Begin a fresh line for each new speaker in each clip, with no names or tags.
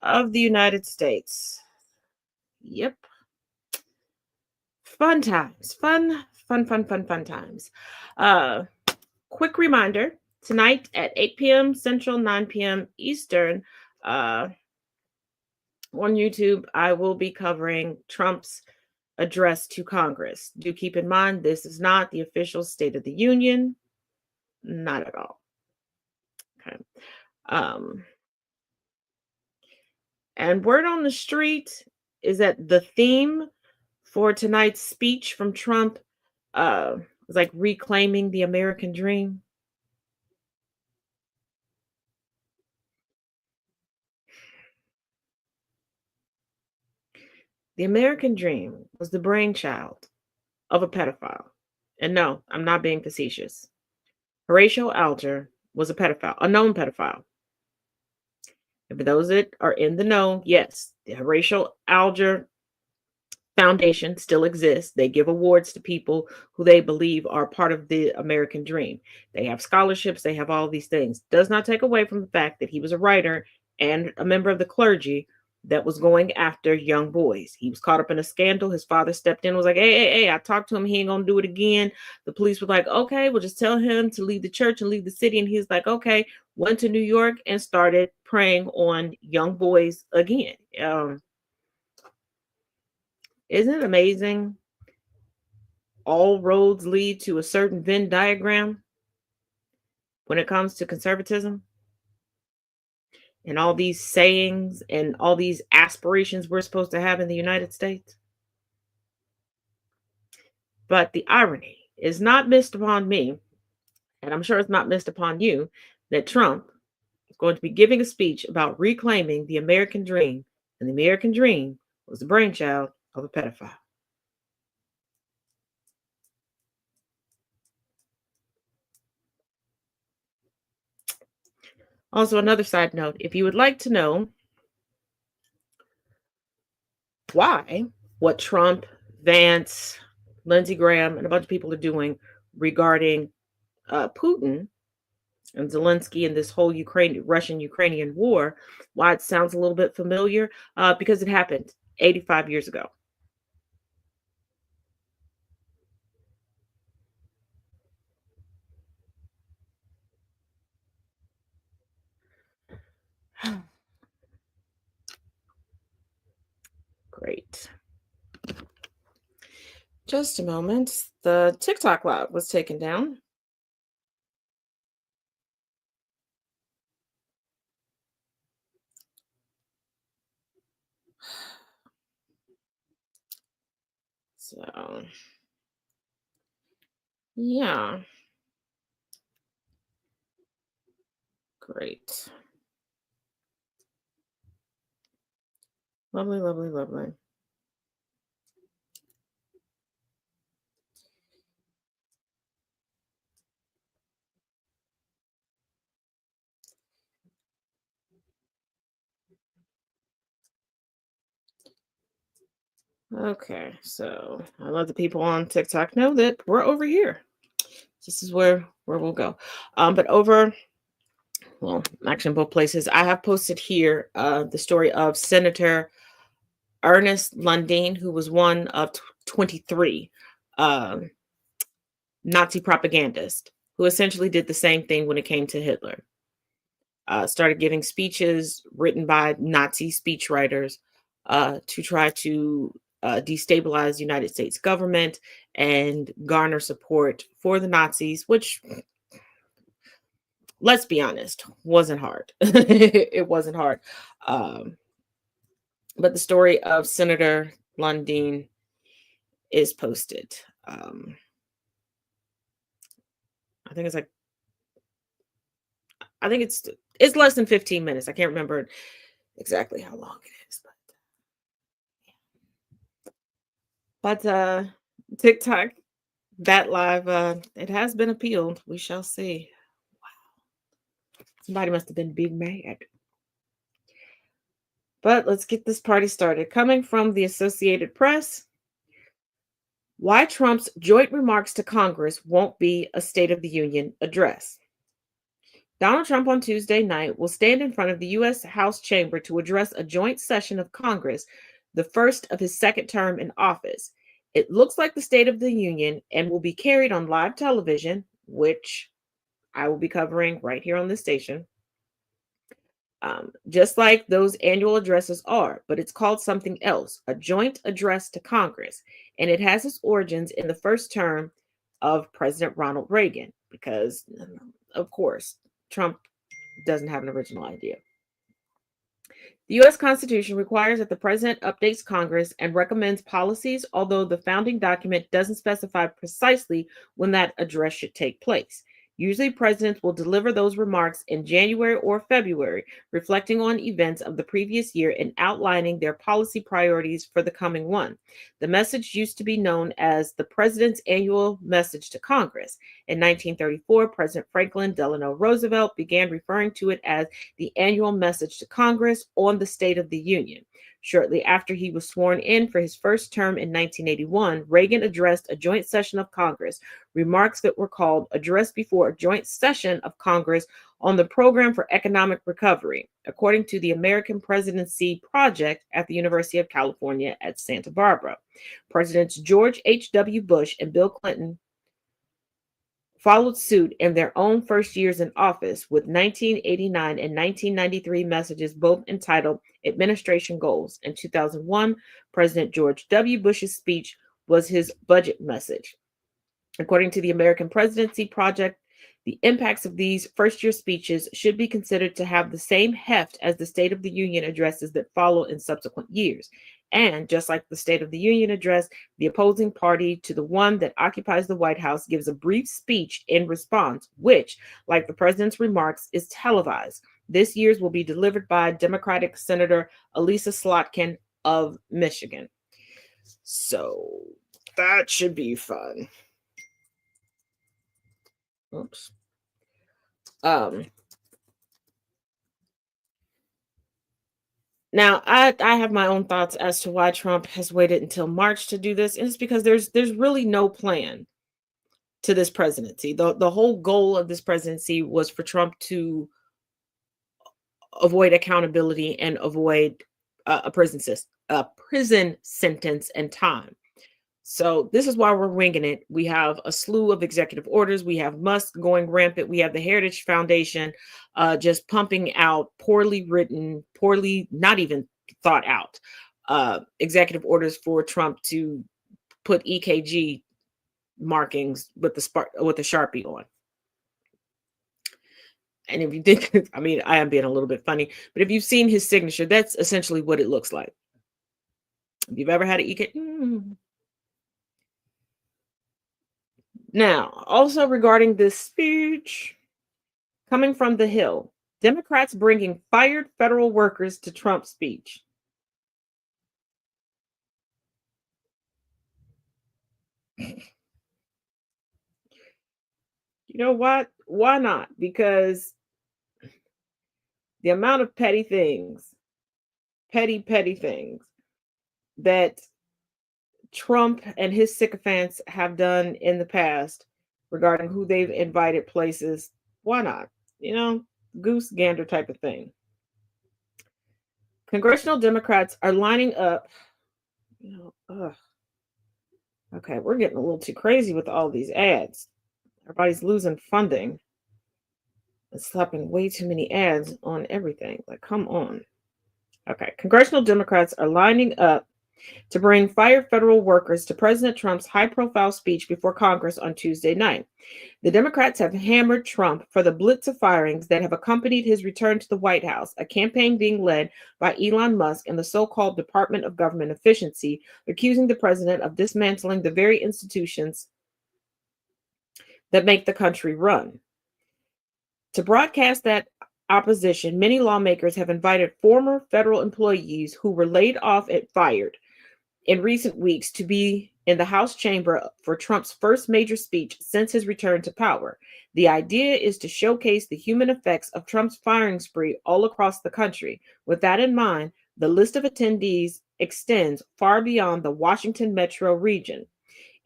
of the United States. Yep. Fun times. Fun times. Uh, Quick reminder tonight at 8 p.m. Central, 9 p.m. Eastern, uh, on YouTube, I will be covering Trump's address to Congress. Do keep in mind, this is not the official State of the Union. Not at all. Okay. Um, and word on the street is that the theme for tonight's speech from Trump was like reclaiming the American dream. The American dream was the brainchild of a pedophile. And no, I'm not being facetious. Horatio Alger was a pedophile, a known pedophile. And for those that are in the know, yes, the Horatio Alger Foundation still exists. They give awards to people who they believe are part of the American dream. They have scholarships, they have all these things. Does not take away from the fact that he was a writer and a member of the clergy that was going after young boys. He was caught up in a scandal. His father stepped in, was like, hey, I talked to him. He ain't gonna do it again. The police were like, okay, we'll just tell him to leave the church and leave the city. And he's like, okay, went to New York and started preying on young boys again. Isn't it amazing? All roads lead to a certain Venn diagram when it comes to conservatism and all these sayings and all these aspirations we're supposed to have in the United States. But the irony is not missed upon me, and I'm sure it's not missed upon you, that Trump is going to be giving a speech about reclaiming the American dream, and the American dream was the brainchild of a pedophile. Also, another side note, if you would like to know why what Trump, Vance, Lindsey Graham, and a bunch of people are doing regarding Putin and Zelensky and this whole Russian-Ukrainian war, why it sounds a little bit familiar, because it happened 85 years ago. Great. Just a moment. The TikTok live was taken down. So, yeah. Great. Lovely, lovely, lovely. Okay, so I let the people on TikTok know that we're over here. This is where we'll go. But over, well, actually in both places, I have posted here the story of Senator Ernest Lundeen, who was one of 23 Nazi propagandists who essentially did the same thing when it came to Hitler. Started giving speeches written by Nazi speechwriters to try to destabilize the United States government and garner support for the Nazis, which, let's be honest, wasn't hard. It wasn't hard. But the story of Senator Lundeen is posted. I think it's less than 15 minutes. I can't remember exactly how long it is, but TikTok, that live, it has been appealed. We shall see. Wow. Somebody must have been big mad. But let's get this party started. Coming from the Associated Press, why Trump's joint remarks to Congress won't be a State of the Union address. Donald Trump on Tuesday night will stand in front of the U.S. House chamber to address a joint session of Congress, the first of his second term in office. It looks like the State of the Union and will be carried on live television, which I will be covering right here on this station, just like those annual addresses are, but it's called something else, a joint address to Congress. And it has its origins in the first term of President Ronald Reagan, because, of course, Trump doesn't have an original idea. The U.S. Constitution requires that the president updates Congress and recommends policies, although the founding document doesn't specify precisely when that address should take place. Usually, presidents will deliver those remarks in January or February, reflecting on events of the previous year and outlining their policy priorities for the coming one. The message used to be known as the President's Annual Message to Congress. In 1934, President Franklin Delano Roosevelt began referring to it as the Annual Message to Congress on the State of the Union. Shortly after he was sworn in for his first term in 1981, Reagan addressed a joint session of Congress. Remarks that were called Address Before a Joint Session of Congress on the Program for Economic Recovery, according to the American Presidency Project at the University of California at Santa Barbara. Presidents George H.W. Bush and Bill Clinton followed suit in their own first years in office, with 1989 and 1993 messages both entitled Administration Goals. In 2001, President George W. Bush's speech was his budget message. According to the American Presidency Project, the impacts of these first-year speeches should be considered to have the same heft as the State of the Union addresses that follow in subsequent years. And just like the State of the Union address, the opposing party to the one that occupies the White House gives a brief speech in response, which, like the president's remarks, is televised. This year's will be delivered by Democratic Senator Elisa Slotkin of Michigan. So that should be fun. Oops. Now I have my own thoughts as to why Trump has waited until March to do this, and it's because there's really no plan to this presidency. The whole goal of this presidency was for Trump to avoid accountability and avoid a prison sentence and time. So this is why we're winging it. We have a slew of executive orders. We have Musk going rampant. We have the Heritage Foundation just pumping out poorly written, poorly, not even thought out executive orders for Trump to put EKG markings with the Sharpie on. And if you think, I mean, I am being a little bit funny, but if you've seen his signature, that's essentially what it looks like. If you've ever had an EKG. Now, also regarding this speech, coming from the Hill, Democrats bringing fired federal workers to Trump's speech. You know what? Why not? Because the amount of petty things that Trump and his sycophants have done in the past regarding who they've invited places, why not? Goose gander type of thing. Congressional Democrats are lining up. Okay, we're getting a little too crazy with all these ads. Everybody's losing funding. It's slapping way too many ads on everything. Like, come on. Okay, congressional Democrats are lining up to bring fired federal workers to President Trump's high-profile speech before Congress on Tuesday night. The Democrats have hammered Trump for the blitz of firings that have accompanied his return to the White House, a campaign being led by Elon Musk and the so-called Department of Government Efficiency, accusing the president of dismantling the very institutions that make the country run. To broadcast that opposition, many lawmakers have invited former federal employees who were laid off and fired in recent weeks to be in the House chamber for Trump's first major speech since his return to power. The idea is to showcase the human effects of Trump's firing spree all across the country. With that in mind, the list of attendees extends far beyond the Washington metro region.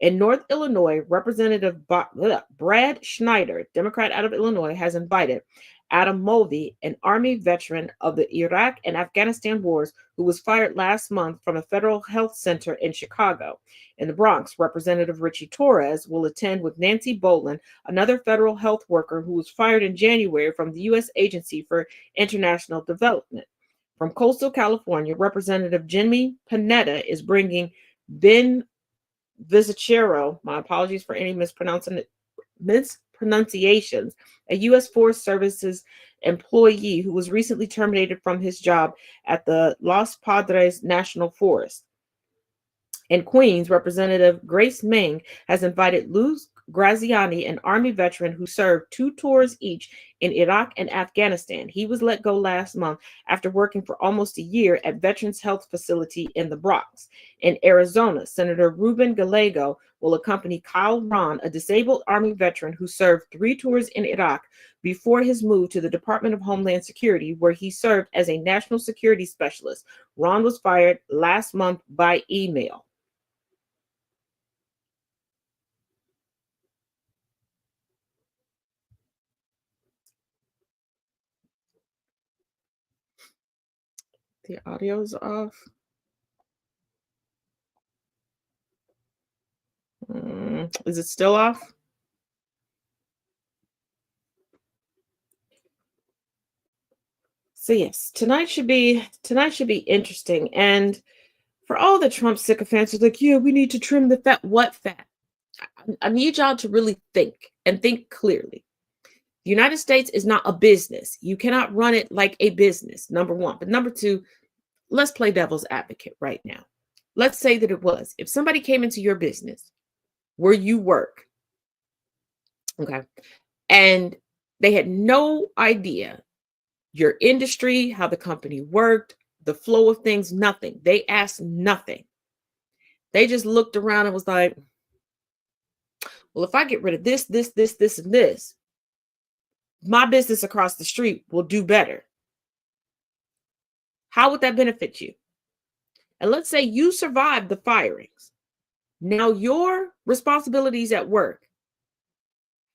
In North Illinois, Representative Brad Schneider, Democrat out of Illinois, has invited Adam Mulvey, an Army veteran of the Iraq and Afghanistan wars, who was fired last month from a federal health center in Chicago. In the Bronx, Representative Richie Torres will attend with Nancy Boland, another federal health worker who was fired in January from the U.S. Agency for International Development. From coastal California, Representative Jimmy Panetta is bringing Ben Visicero, my apologies for any mispronunciations, a U.S. Forest Services employee who was recently terminated from his job at the Los Padres National Forest. In Queens, Representative Grace Meng has invited Luz Graziani, an Army veteran who served 2 tours each in Iraq and Afghanistan. He was let go last month after working for almost a year at Veterans Health Facility in the Bronx. In Arizona, Senator Ruben Gallego will accompany Kyle Ron, a disabled Army veteran who served 3 tours in Iraq before his move to the Department of Homeland Security, where he served as a national security specialist. Ron was fired last month by email. The audio's off. Is it still off? So yes, tonight should be interesting. And for all the Trump sycophants who's like, yeah, we need to trim the fat. What fat? I need y'all to really think and think clearly. The United States is not a business. You cannot run it like a business, number one. But number two, let's play devil's advocate right now. Let's say that it was. If somebody came into your business where you work, okay, and they had no idea your industry, how the company worked, the flow of things, nothing. They asked nothing. They just looked around and was like, well, if I get rid of this, and this, my business across the street will do better. How would that benefit you? And let's say you survived the firings. Now your responsibilities at work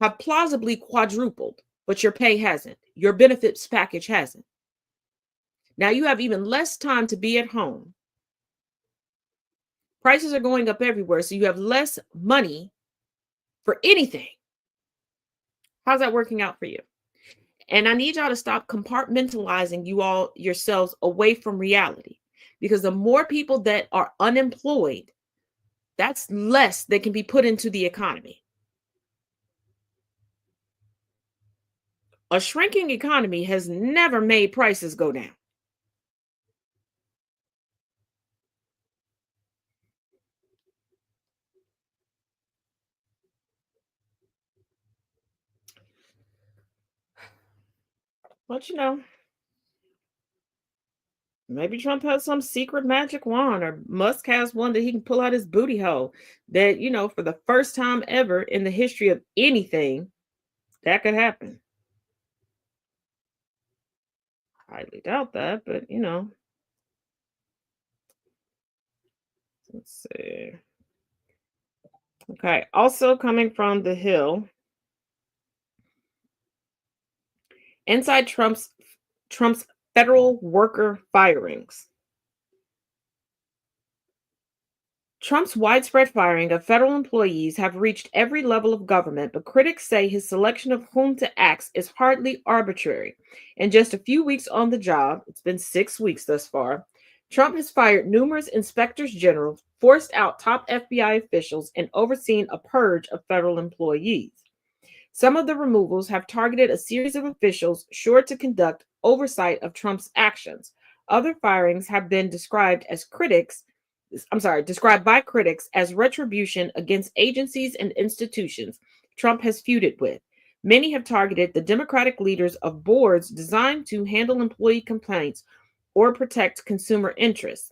have plausibly quadrupled, but your pay hasn't. Your benefits package hasn't. Now you have even less time to be at home. Prices are going up everywhere, so you have less money for anything. How's that working out for you? And I need y'all to stop compartmentalizing yourselves away from reality, because the more people that are unemployed, that's less that can be put into the economy. A shrinking economy has never made prices go down. But maybe Trump has some secret magic wand, or Musk has one that he can pull out his booty hole that, for the first time ever in the history of anything, that could happen. Highly doubt that, but let's see. Okay, also coming from the Hill, inside Trump's federal worker firings. Trump's widespread firing of federal employees have reached every level of government, but critics say his selection of whom to axe is hardly arbitrary. In just a few weeks on the job, it's been 6 weeks thus far, Trump has fired numerous inspectors general, forced out top FBI officials, and overseen a purge of federal employees. Some of the removals have targeted a series of officials sure to conduct oversight of Trump's actions. Other firings have been described by critics as retribution against agencies and institutions Trump has feuded with. Many have targeted the Democratic leaders of boards designed to handle employee complaints or protect consumer interests.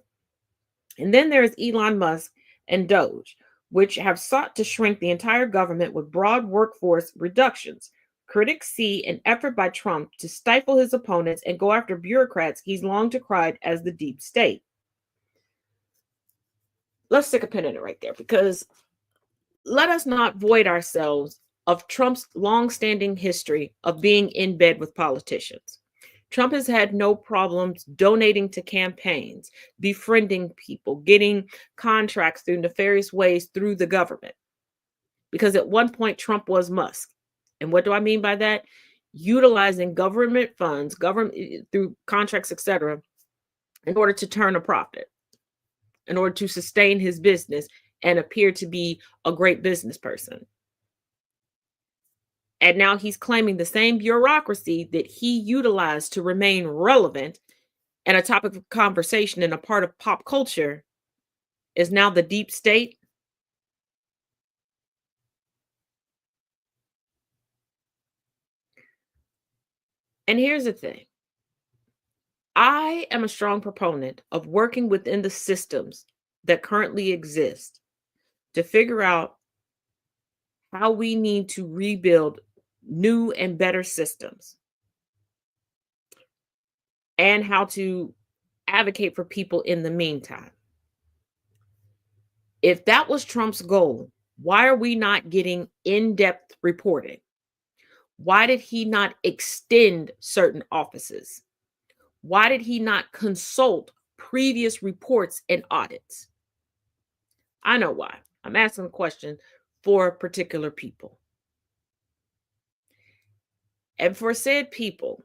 And then there's Elon Musk and Doge, which have sought to shrink the entire government with broad workforce reductions. Critics see an effort by Trump to stifle his opponents and go after bureaucrats he's long decried as the deep state. Let's stick a pin in it right there, because let us not void ourselves of Trump's long-standing history of being in bed with politicians. Trump has had no problems donating to campaigns, befriending people, getting contracts through nefarious ways through the government. Because at one point, Trump was Musk. And what do I mean by that? Utilizing government funds, government through contracts, etc., in order to turn a profit, in order to sustain his business and appear to be a great business person. And now he's claiming the same bureaucracy that he utilized to remain relevant and a topic of conversation and a part of pop culture is now the deep state. And here's the thing. I am a strong proponent of working within the systems that currently exist to figure out how we need to rebuild new and better systems and how to advocate for people in the meantime. If that was Trump's goal, why are we not getting in-depth reporting? Why did he not extend certain offices? Why did he not consult previous reports and audits? I know why. I'm asking a question for particular people. And for said people,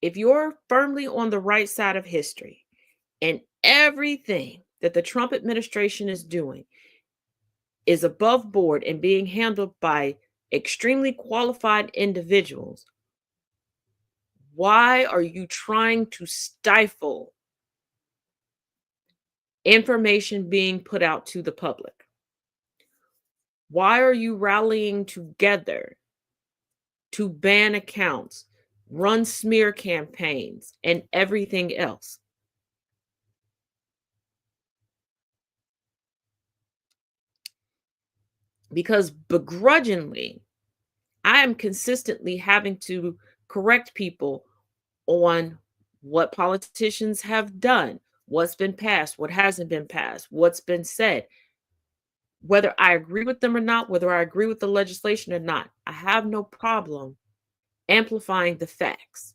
if you're firmly on the right side of history and everything that the Trump administration is doing is above board and being handled by extremely qualified individuals, why are you trying to stifle information being put out to the public? Why are you rallying together to ban accounts, run smear campaigns, and everything else? Because begrudgingly, I am consistently having to correct people on what politicians have done, what's been passed, what hasn't been passed, what's been said. Whether I agree with them or not, whether I agree with the legislation or not, I have no problem amplifying the facts.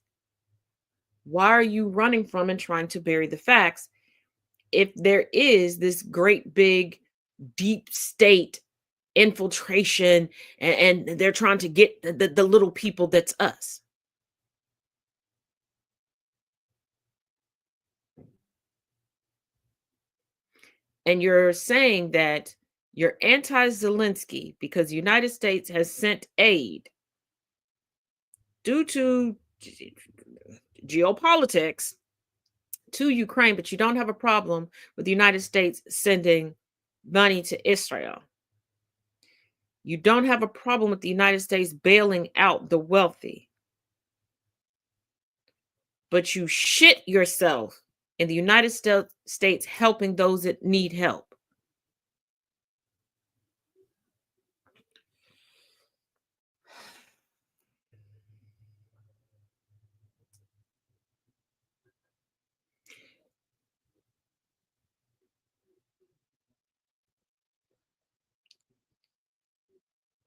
Why are you running from and trying to bury the facts if there is this great big deep state infiltration and they're trying to get the little people that's us? And you're saying that you're anti-Zelensky because the United States has sent aid due to geopolitics to Ukraine, but you don't have a problem with the United States sending money to Israel. You don't have a problem with the United States bailing out the wealthy, but you shit yourself in the United States helping those that need help.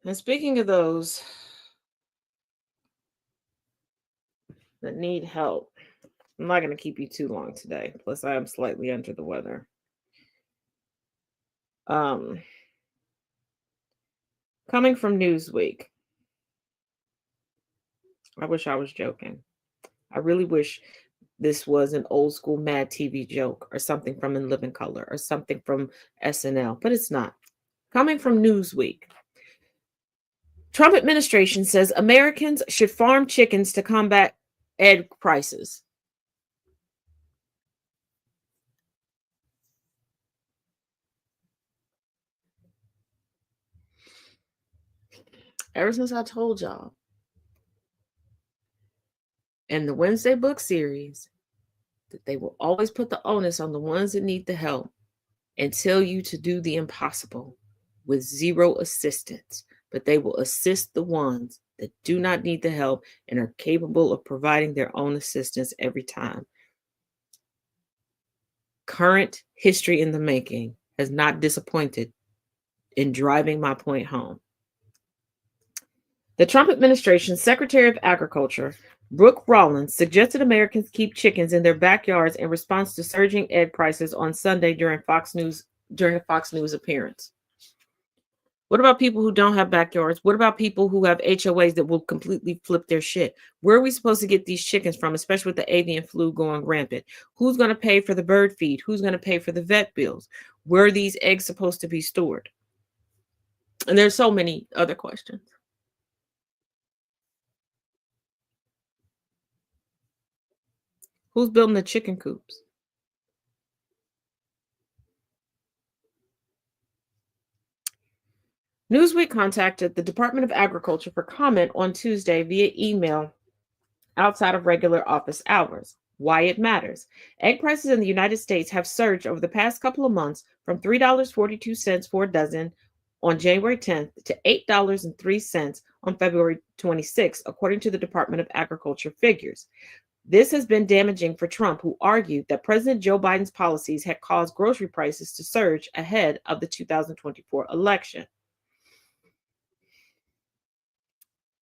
And speaking of those that need help, I'm not going to keep you too long today. Plus, I am slightly under the weather. Um, Coming from Newsweek, I wish I was joking. I really wish this was an old school Mad TV joke or something from In Living Color or something from SNL, but it's not. Coming from Newsweek, Trump administration says Americans should farm chickens to combat egg prices. Ever since I told y'all in the Wednesday book series that they will always put the onus on the ones that need the help and tell you to do the impossible with zero assistance, but they will assist the ones that do not need the help and are capable of providing their own assistance every time. Current history in the making has not disappointed in driving my point home. The Trump administration's Secretary of Agriculture, Brooke Rollins, suggested Americans keep chickens in their backyards in response to surging egg prices on Sunday during a Fox News appearance. What about people who don't have backyards? What about people who have HOAs that will completely flip their shit? Where are we supposed to get these chickens from, especially with the avian flu going rampant? Who's going to pay for the bird feed? Who's going to pay for the vet bills? Where are these eggs supposed to be stored? And there's so many other questions. Who's building the chicken coops? Newsweek contacted the Department of Agriculture for comment on Tuesday via email outside of regular office hours. Why it matters. Egg prices in the United States have surged over the past couple of months from $3.42 for a dozen on January 10th to $8.03 on February 26th, according to the Department of Agriculture figures. This has been damaging for Trump, who argued that President Joe Biden's policies had caused grocery prices to surge ahead of the 2024 election.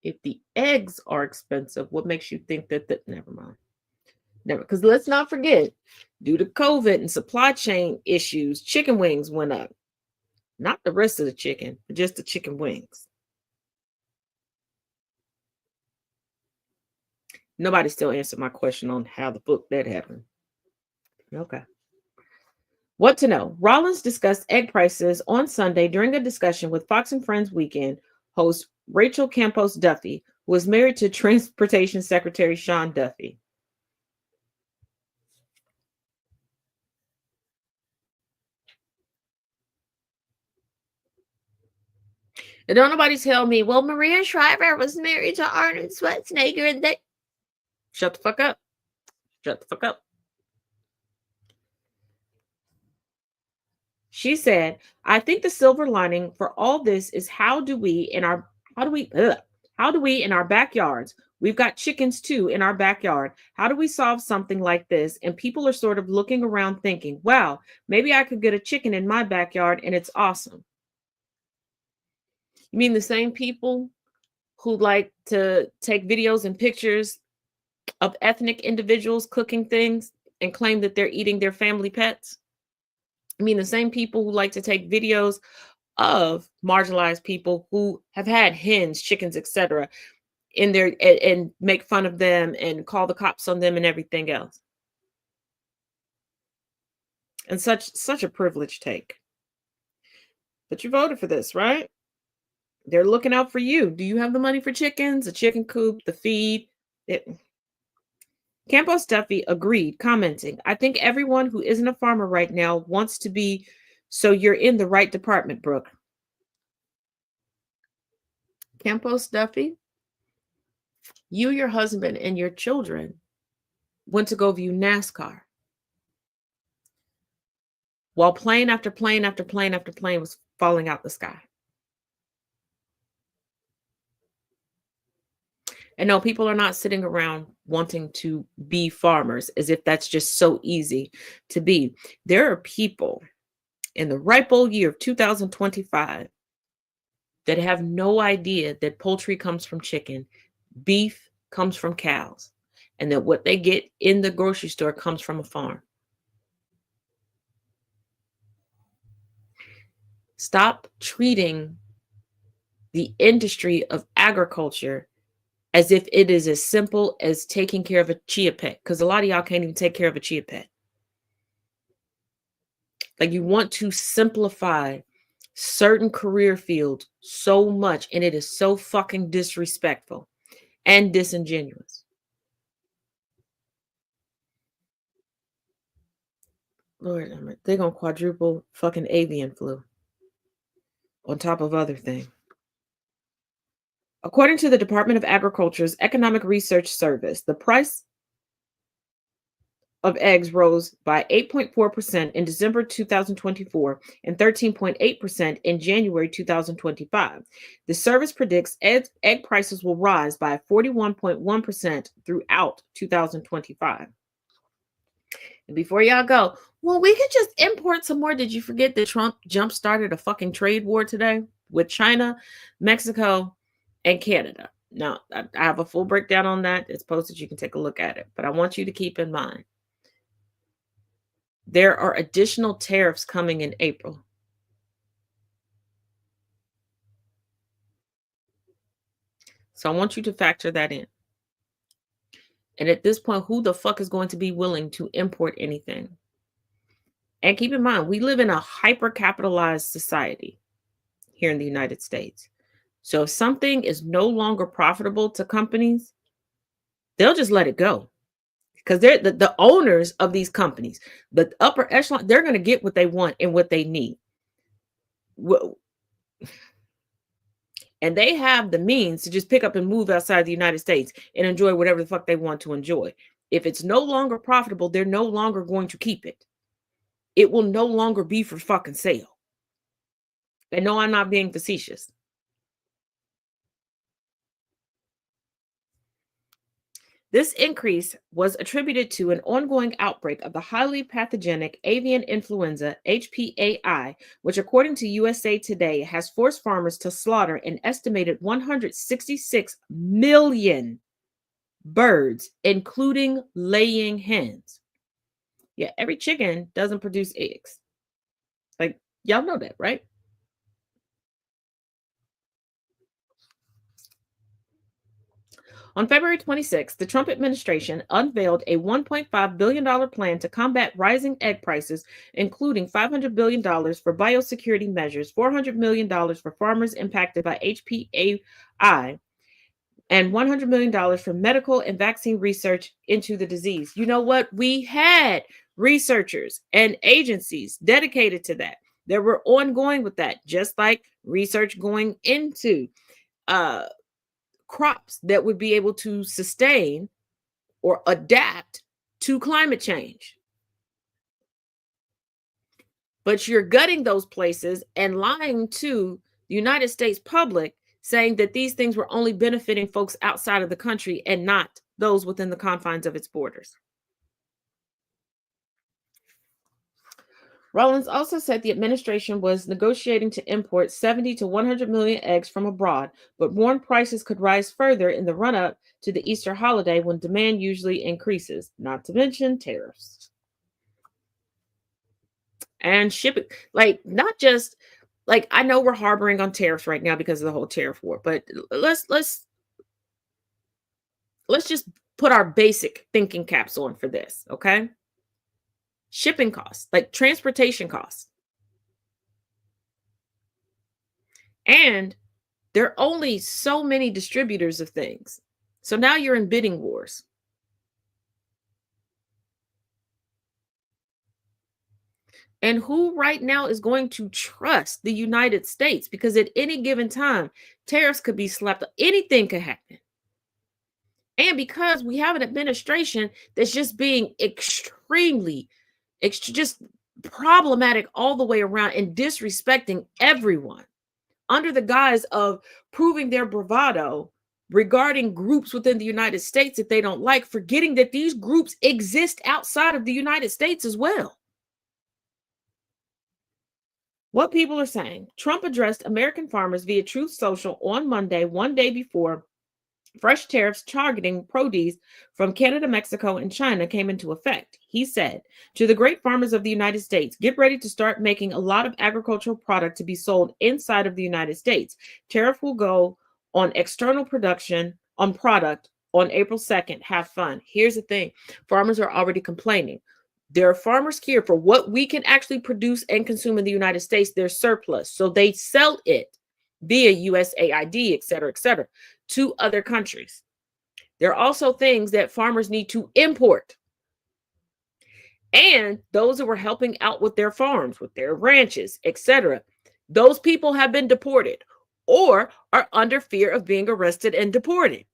If the eggs are expensive, what makes you think that never mind. Never, because let's not forget, due to COVID and supply chain issues, chicken wings went up. Not the rest of the chicken, but just the chicken wings. Nobody still answered my question on how the fuck that happened. Okay. What to know? Rollins discussed egg prices on Sunday during a discussion with Fox and Friends Weekend host Rachel Campos Duffy, who is married to Transportation Secretary Sean Duffy. And don't nobody tell me, well, Maria Shriver was married to Arnold Schwarzenegger and they... Shut the fuck up. Shut the fuck up. She said, I think the silver lining for all this is how do we in our backyards, we've got chickens too in our backyard. How do we solve something like this? And people are sort of looking around thinking, wow, maybe I could get a chicken in my backyard and it's awesome. You mean the same people who like to take videos and pictures of ethnic individuals cooking things and claim that they're eating their family pets? I mean, the same people who like to take videos of marginalized people who have had hens, chickens, etc., in their and make fun of them and call the cops on them and everything else. And such a privileged take. But you voted for this, right? They're looking out for you. Do you have the money for chickens, a chicken coop, the feed? Campos Duffy agreed, commenting, I think everyone who isn't a farmer right now wants to be, so you're in the right department, Brooke. Campos Duffy, you, your husband, and your children went to go view NASCAR while plane after plane after plane after plane was falling out the sky. And no, people are not sitting around wanting to be farmers as if that's just so easy to be. There are people in the ripe old year of 2025 that have no idea that poultry comes from chicken, beef comes from cows, and that what they get in the grocery store comes from a farm. Stop treating the industry of agriculture as if it is as simple as taking care of a chia pet, because a lot of y'all can't even take care of a chia pet. Like, you want to simplify certain career fields so much, and it is so fucking disrespectful and disingenuous. Lord, they're gonna quadruple fucking avian flu on top of other things. According to the Department of Agriculture's Economic Research Service, the price of eggs rose by 8.4% in December 2024 and 13.8% in January 2025. The service predicts egg prices will rise by 41.1% throughout 2025. And before y'all go, well, we could just import some more. Did you forget that Trump jump started a fucking trade war today with China, Mexico, and Canada. Now, I have a full breakdown on that. It's posted. You can take a look at it. But I want you to keep in mind there are additional tariffs coming in April. So I want you to factor that in. And at this point, who the fuck is going to be willing to import anything? And keep in mind, we live in a hyper capitalized society here in the United States. So if something is no longer profitable to companies, they'll just let it go because they're the owners of these companies, the upper echelon, they're going to get what they want and what they need. And they have the means to just pick up and move outside the United States and enjoy whatever the fuck they want to enjoy. If it's no longer profitable, they're no longer going to keep it. It will no longer be for fucking sale. And no, I'm not being facetious. This increase was attributed to an ongoing outbreak of the highly pathogenic avian influenza, HPAI, which, according to USA Today, has forced farmers to slaughter an estimated 166 million birds, including laying hens. Yeah, every chicken doesn't produce eggs. Like, y'all know that, right? On February 26th, the Trump administration unveiled a $1.5 billion plan to combat rising egg prices, including $500 billion for biosecurity measures, $400 million for farmers impacted by HPAI, and $100 million for medical and vaccine research into the disease. You know what? We had researchers and agencies dedicated to that. That were ongoing with that, just like research going into uh, crops that would be able to sustain or adapt to climate change. But you're gutting those places and lying to the United States public, saying that these things were only benefiting folks outside of the country and not those within the confines of its borders. Rollins also said the administration was negotiating to import 70 to 100 million eggs from abroad, but warned prices could rise further in the run up to the Easter holiday when demand usually increases, not to mention tariffs. And shipping, like, not just like, I know we're harboring on tariffs right now because of the whole tariff war, but let's just put our basic thinking caps on for this, okay? Shipping costs, like transportation costs. And there are only so many distributors of things. So now you're in bidding wars. And who right now is going to trust the United States? Because at any given time, tariffs could be slapped, anything could happen. And because we have an administration that's just being extremely, just problematic all the way around and disrespecting everyone under the guise of proving their bravado regarding groups within the United States that they don't like, forgetting that these groups exist outside of the United States as well. What people are saying: Trump addressed American farmers via Truth Social on Monday, one day before fresh tariffs targeting produce from Canada, Mexico, and China came into effect. He said, to the great farmers of the United States, get ready to start making a lot of agricultural product to be sold inside of the United States. Tariff will go on external production on product on April 2nd. Have fun. Here's the thing. Farmers are already complaining. There are farmers here for what we can actually produce and consume in the United States. There's surplus. So they sell it via USAID, et cetera, to other countries. There are also things that farmers need to import. And those who were helping out with their farms, with their ranches, etc., those people have been deported or are under fear of being arrested and deported.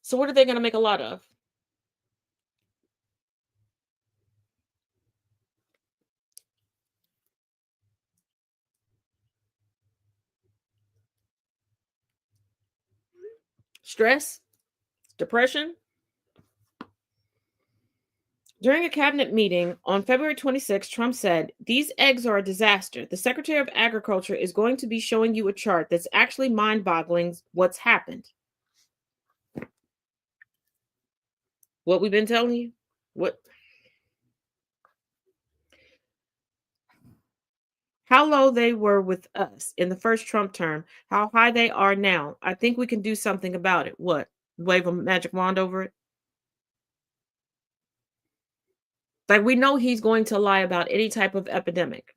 So what are they going to make a lot of? Stress, depression. During a cabinet meeting on February 26, Trump said, "These eggs are a disaster. The Secretary of Agriculture is going to be showing you a chart that's actually mind boggling what's happened." What we've been telling you? What How low they were with us in the first Trump term, how high they are now. I think we can do something about it. What? Wave a magic wand over it? Like we know he's going to lie about any type of epidemic.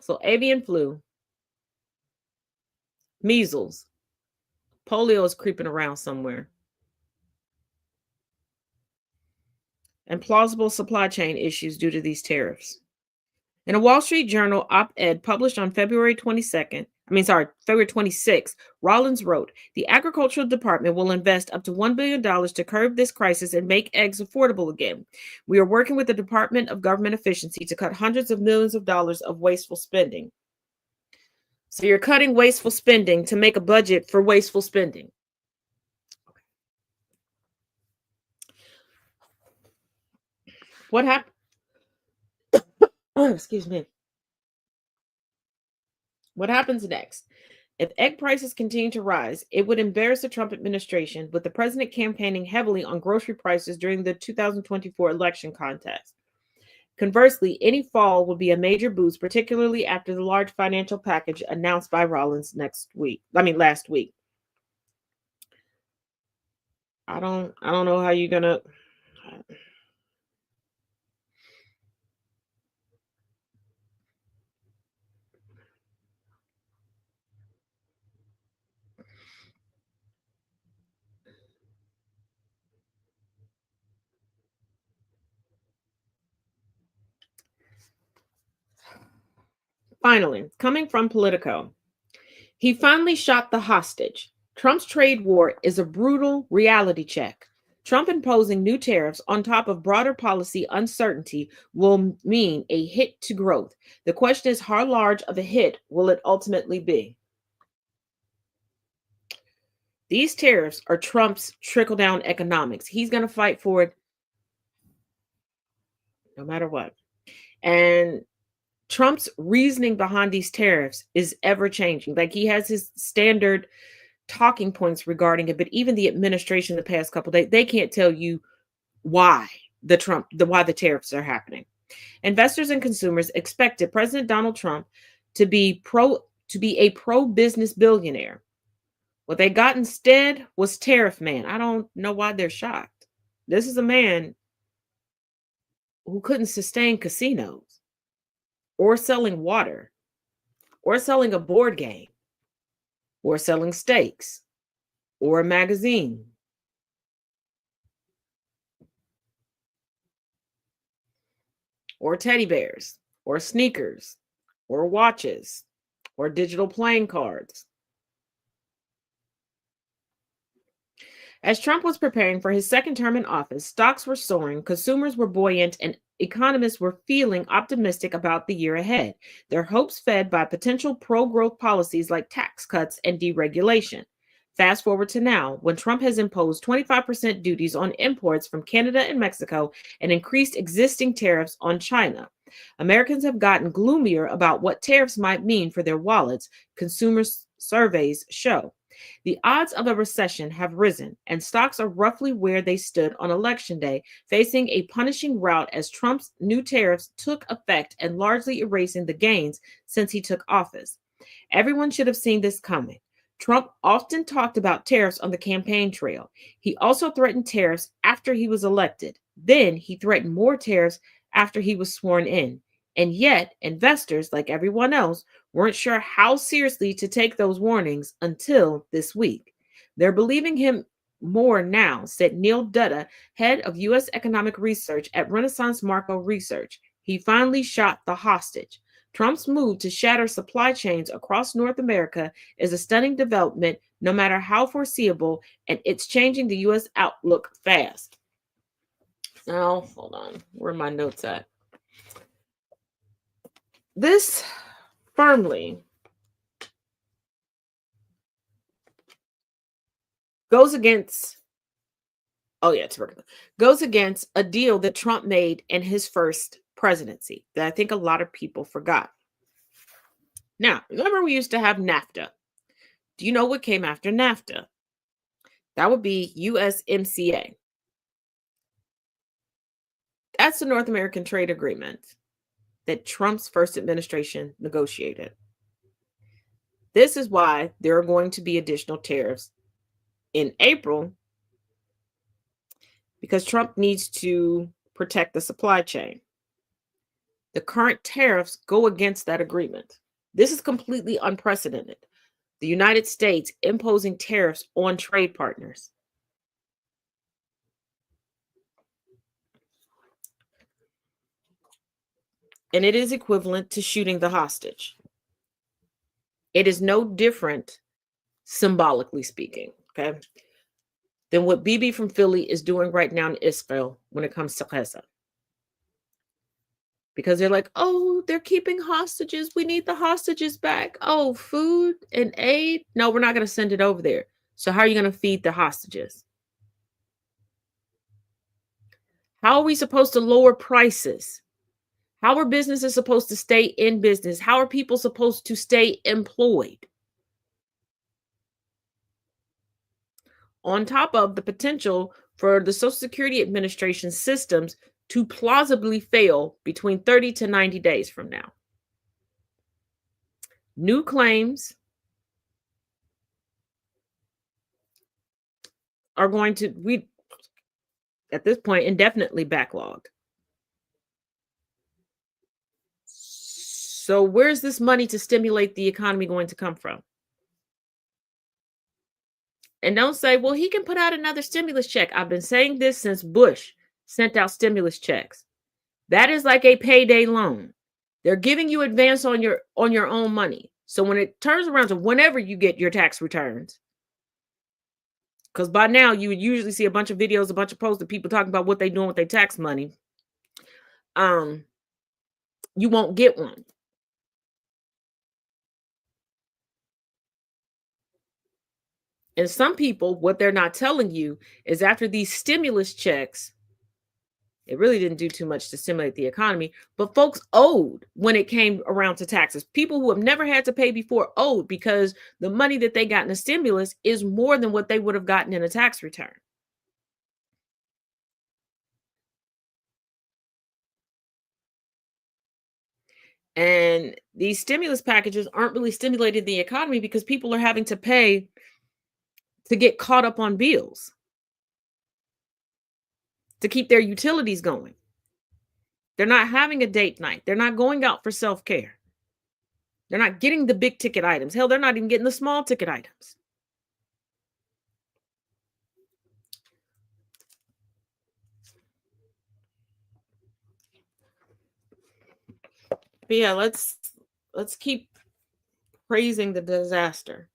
So avian flu, measles, polio is creeping around somewhere, and plausible supply chain issues due to these tariffs. In a Wall Street Journal op-ed published on February 26th, Rollins wrote, "The Agricultural Department will invest up to $1 billion to curb this crisis and make eggs affordable again. We are working with the Department of Government Efficiency to cut hundreds of millions of dollars of wasteful spending." So you're cutting wasteful spending to make a budget for wasteful spending. What happened? Excuse me. What happens next? If egg prices continue to rise, it would embarrass the Trump administration, with the president campaigning heavily on grocery prices during the 2024 election contest. Conversely, any fall would be a major boost, particularly after the large financial package announced by Rollins last week. I don't know how you're gonna. Finally, coming from Politico, he finally shot the hostage. Trump's trade war is a brutal reality check. Trump imposing new tariffs on top of broader policy uncertainty will mean a hit to growth. The question is, how large of a hit will it ultimately be? These tariffs are Trump's trickle down economics. He's going to fight for it no matter what. And Trump's reasoning behind these tariffs is ever changing. Like he has his standard talking points regarding it, but even the administration the past couple days, they can't tell you why why the tariffs are happening. Investors and consumers expected President Donald Trump to be a pro business billionaire. What they got instead was tariff man. I don't know why they're shocked. This is a man who couldn't sustain casinos or selling water or selling a board game or selling steaks or a magazine or teddy bears or sneakers or watches or digital playing cards. As Trump was preparing for his second term in office, stocks were soaring, consumers were buoyant, and economists were feeling optimistic about the year ahead, their hopes fed by potential pro growth policies like tax cuts and deregulation. Fast forward to now, when Trump has imposed 25% duties on imports from Canada and Mexico and increased existing tariffs on China. Americans have gotten gloomier about what tariffs might mean for their wallets, consumer surveys show. The odds of a recession have risen, and stocks are roughly where they stood on Election Day, facing a punishing rout as Trump's new tariffs took effect and largely erasing the gains since he took office. Everyone should have seen this coming. Trump often talked about tariffs on the campaign trail. He also threatened tariffs after he was elected. Then he threatened more tariffs after he was sworn in. And yet, investors, like everyone else, weren't sure how seriously to take those warnings until this week. They're believing him more now, said Neil Dutta, head of U.S. economic research at Renaissance Marco Research. He finally shot the hostage. Trump's move to shatter supply chains across North America is a stunning development, no matter how foreseeable, and it's changing the U.S. outlook fast. Now, hold on. Where are my notes at? This firmly goes against Oh yeah, tuberculosis goes against a deal that Trump made in his first presidency that I think a lot of people forgot. Now, remember we used to have NAFTA. Do you know what came after NAFTA? That would be USMCA. That's the North American Trade Agreement that Trump's first administration negotiated. This is why there are going to be additional tariffs in April, because Trump needs to protect the supply chain. The current tariffs go against that agreement. This is completely unprecedented. The United States imposing tariffs on trade partners. And it is equivalent to shooting the hostage. It is no different, symbolically speaking, okay, than what BB from Philly is doing right now in Israel when it comes to Gaza. Because they're like, oh, they're keeping hostages. We need the hostages back. Oh, food and aid. No, we're not going to send it over there. So how are you going to feed the hostages? How are we supposed to lower prices? How are businesses supposed to stay in business? How are people supposed to stay employed? On top of the potential for the Social Security Administration systems to plausibly fail between 30 to 90 days from now. New claims are going to be, at this point, indefinitely backlogged. So where's this money to stimulate the economy going to come from? And don't say, well, he can put out another stimulus check. I've been saying this since Bush sent out stimulus checks. That is like a payday loan. They're giving you advance on your own money. So when it turns around to whenever you get your tax returns, because by now you would usually see a bunch of videos, a bunch of posts of people talking about what they're doing with their tax money. You won't get one. And some people, what they're not telling you is after these stimulus checks, it really didn't do too much to stimulate the economy, but folks owed when it came around to taxes. People who have never had to pay before owed because the money that they got in a stimulus is more than what they would have gotten in a tax return. And these stimulus packages aren't really stimulating the economy because people are having to pay to get caught up on bills, to keep their utilities going. They're not having a date night. They're not going out for self-care. They're not getting the big ticket items. Hell, they're not even getting the small ticket items. But yeah, let's keep praising the disaster.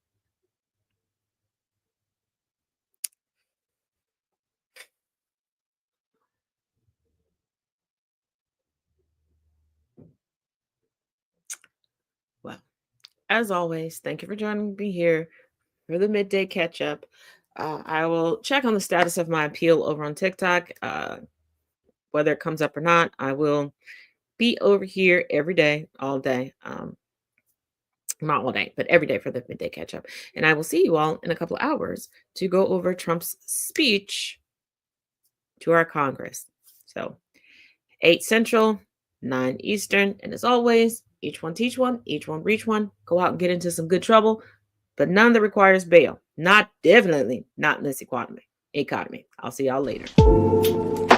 Well, as always, thank you for joining me here for the midday catch up. I will check on the status of my appeal over on TikTok. Whether it comes up or not, I will be over here every day, all day. Not all day, but every day for the midday catch up. And I will see you all in a couple of hours to go over Trump's speech to our Congress. So 8 Central, 9 Eastern. And as always, each one teach one, each one reach one. Go out and get into some good trouble, but none that requires bail. Definitely not in this economy. I'll see y'all later.